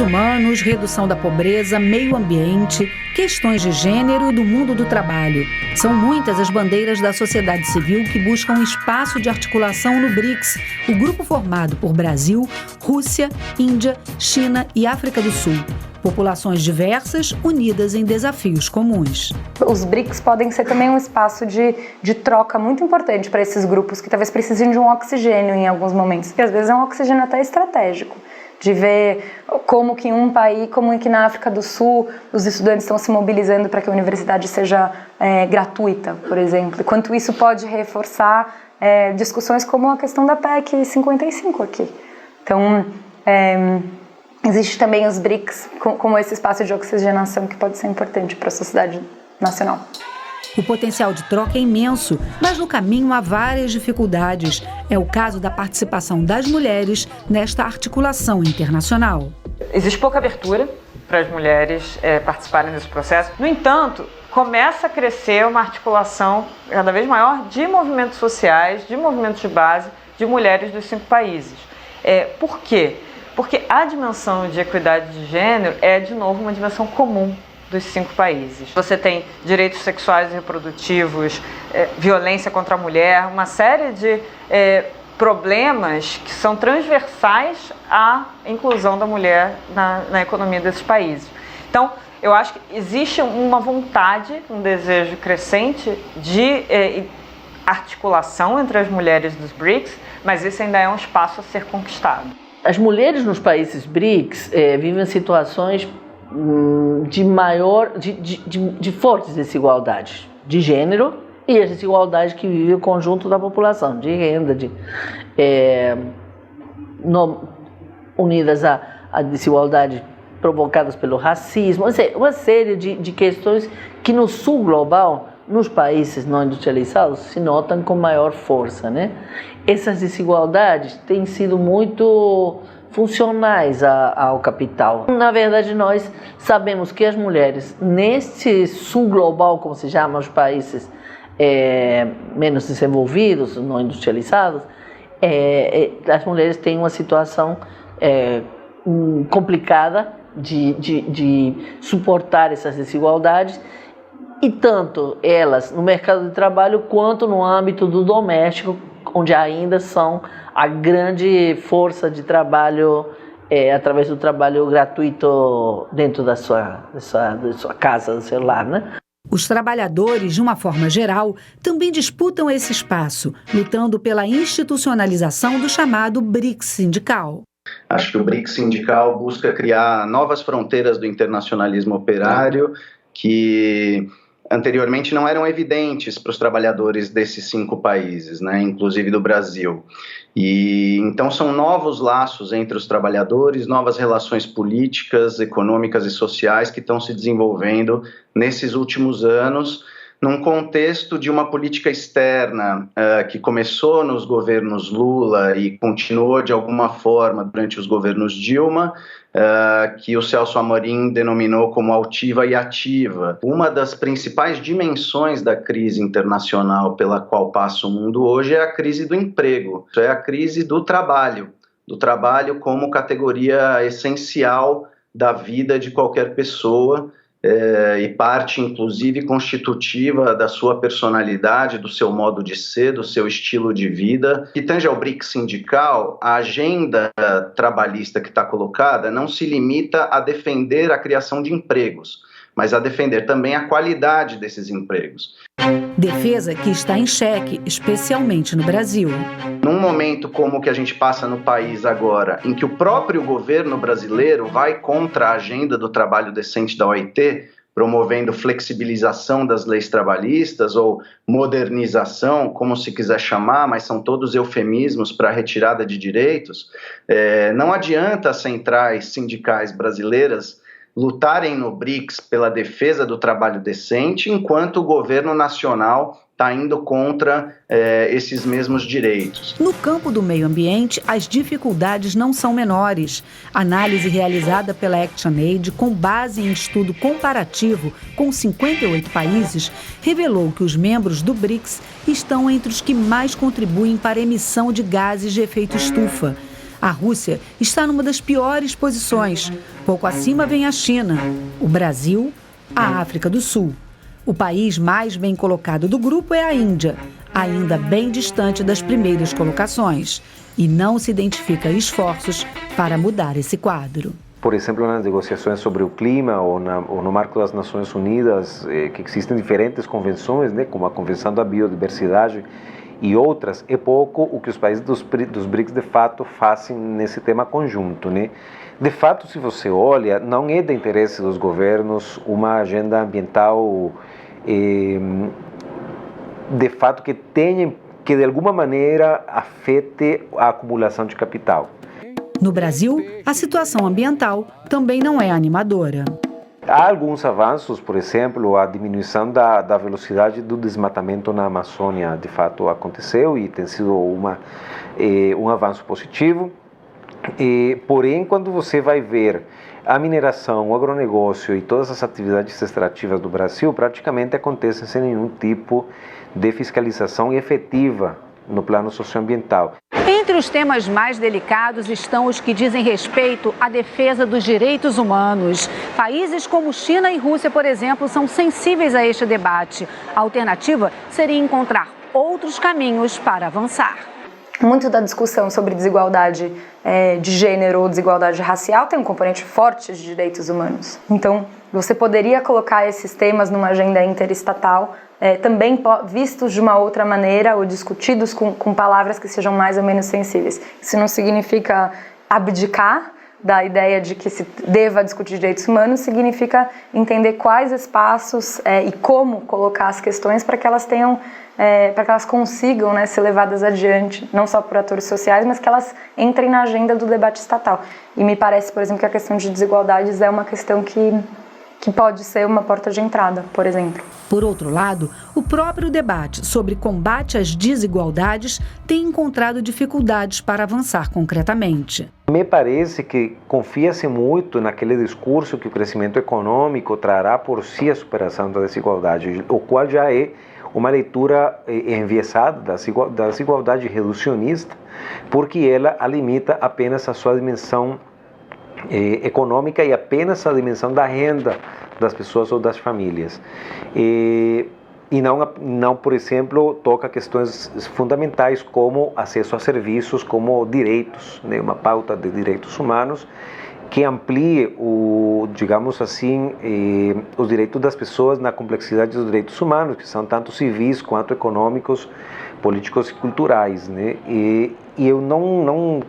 humanos, redução da pobreza, meio ambiente, questões de gênero e do mundo do trabalho. São muitas as bandeiras da sociedade civil que buscam espaço de articulação no BRICS, o grupo formado por Brasil, Rússia, Índia, China e África do Sul. Populações diversas unidas em desafios comuns. Os BRICS podem ser também um espaço de troca muito importante para esses grupos que talvez precisem de um oxigênio em alguns momentos, e às vezes é um oxigênio até estratégico, de ver como que em um país, como que na África do Sul, os estudantes estão se mobilizando para que a universidade seja gratuita, por exemplo. Quanto isso pode reforçar discussões como a questão da PEC 55 aqui. Então, existe também os BRICS como esse espaço de oxigenação que pode ser importante para a sociedade nacional. O potencial de troca é imenso, mas no caminho há várias dificuldades. É o caso da participação das mulheres nesta articulação internacional. Existe pouca abertura para as mulheres participarem desse processo. No entanto, começa a crescer uma articulação cada vez maior de movimentos sociais, de movimentos de base, de mulheres dos 5 países. Por quê? Porque a dimensão de equidade de gênero é, de novo, uma dimensão comum dos 5 países. Você tem direitos sexuais e reprodutivos, violência contra a mulher, uma série de problemas que são transversais à inclusão da mulher na economia desses países. Então, eu acho que existe uma vontade, um desejo crescente de articulação entre as mulheres dos BRICS, mas esse ainda é um espaço a ser conquistado. As mulheres nos países BRICS vivem situações de fortes desigualdades de gênero e as desigualdades que vive o conjunto da população, de renda, unidas a desigualdades provocadas pelo racismo, uma série de questões que no sul global, nos países não industrializados, se notam com maior força, né? Essas desigualdades têm sido muito funcionais ao capital. Na verdade, nós sabemos que as mulheres, neste sul global, como se chama, os países menos desenvolvidos, não industrializados, as mulheres têm uma situação complicada de suportar essas desigualdades, e tanto elas no mercado de trabalho quanto no âmbito do doméstico, onde ainda são a grande força de trabalho através do trabalho gratuito dentro da sua casa, do seu lar, né? Os trabalhadores, de uma forma geral, também disputam esse espaço, lutando pela institucionalização do chamado BRICS sindical. Acho que o BRICS sindical busca criar novas fronteiras do internacionalismo operário que anteriormente não eram evidentes para os trabalhadores desses 5 países, né, inclusive do Brasil. E então são novos laços entre os trabalhadores, novas relações políticas, econômicas e sociais que estão se desenvolvendo nesses últimos anos, num contexto de uma política externa que começou nos governos Lula e continuou de alguma forma durante os governos Dilma, que o Celso Amorim denominou como altiva e ativa. Uma das principais dimensões da crise internacional pela qual passa o mundo hoje é a crise do emprego, é a crise do trabalho como categoria essencial da vida de qualquer pessoa, e parte, inclusive, constitutiva da sua personalidade, do seu modo de ser, do seu estilo de vida. Que tange ao BRICS sindical, a agenda trabalhista que está colocada não se limita a defender a criação de empregos, mas a defender também a qualidade desses empregos. Defesa que está em xeque, especialmente no Brasil. Num momento como o que a gente passa no país agora, em que o próprio governo brasileiro vai contra a agenda do trabalho decente da OIT, promovendo flexibilização das leis trabalhistas ou modernização, como se quiser chamar, mas são todos eufemismos para a retirada de direitos, não adianta as centrais sindicais brasileiras lutarem no BRICS pela defesa do trabalho decente, enquanto o governo nacional está indo contra esses mesmos direitos. No campo do meio ambiente, as dificuldades não são menores. Análise realizada pela ActionAid, com base em estudo comparativo com 58 países, revelou que os membros do BRICS estão entre os que mais contribuem para a emissão de gases de efeito estufa. A Rússia está numa das piores posições. Pouco acima vem a China, o Brasil, a África do Sul. O país mais bem colocado do grupo é a Índia, ainda bem distante das primeiras colocações. E não se identifica esforços para mudar esse quadro. Por exemplo, nas negociações sobre o clima ou no marco das Nações Unidas, que existem diferentes convenções, né, como a Convenção da Biodiversidade e outras, é pouco o que os países dos BRICS de fato fazem nesse tema conjunto, né? De fato, se você olha, não é de interesse dos governos uma agenda ambiental de fato que de alguma maneira afete a acumulação de capital. No Brasil, a situação ambiental também não é animadora. Há alguns avanços, por exemplo, a diminuição da velocidade do desmatamento na Amazônia de fato aconteceu e tem sido um avanço positivo. Porém, quando você vai ver a mineração, o agronegócio e todas as atividades extrativas do Brasil praticamente acontecem sem nenhum tipo de fiscalização efetiva no plano socioambiental. Entre os temas mais delicados estão os que dizem respeito à defesa dos direitos humanos. Países como China e Rússia, por exemplo, são sensíveis a este debate. A alternativa seria encontrar outros caminhos para avançar. Muito da discussão sobre desigualdade de gênero ou desigualdade racial tem um componente forte de direitos humanos. Então, você poderia colocar esses temas numa agenda interestatal, também vistos de uma outra maneira ou discutidos com palavras que sejam mais ou menos sensíveis. Isso não significa abdicar da ideia de que se deva discutir direitos humanos, significa entender quais espaços e como colocar as questões para que elas tenham, para que elas consigam, né, ser levadas adiante, não só por atores sociais, mas que elas entrem na agenda do debate estatal. E me parece, por exemplo, que a questão de desigualdades é uma questão que pode ser uma porta de entrada, por exemplo. Por outro lado, o próprio debate sobre combate às desigualdades tem encontrado dificuldades para avançar concretamente. Me parece que confia-se muito naquele discurso que o crescimento econômico trará por si a superação da desigualdade, o qual já é uma leitura enviesada da desigualdade reducionista, porque ela a limita apenas à sua dimensão econômica e apenas a dimensão da renda das pessoas ou das famílias. E não, por exemplo, toca questões fundamentais como acesso a serviços, como direitos, né, uma pauta de direitos humanos que amplie, digamos assim, os direitos das pessoas na complexidade dos direitos humanos, que são tanto civis quanto econômicos, políticos e culturais, né? E eu não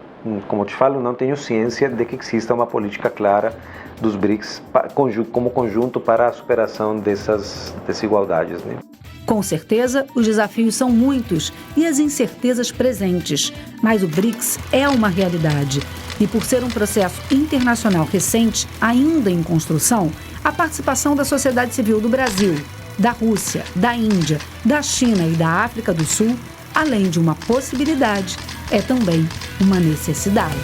como te falo, não tenho ciência de que exista uma política clara dos BRICS como conjunto para a superação dessas desigualdades, né? Com certeza, os desafios são muitos e as incertezas presentes, mas o BRICS é uma realidade. E por ser um processo internacional recente, ainda em construção, a participação da sociedade civil do Brasil, da Rússia, da Índia, da China e da África do Sul, além de uma possibilidade, é também uma necessidade.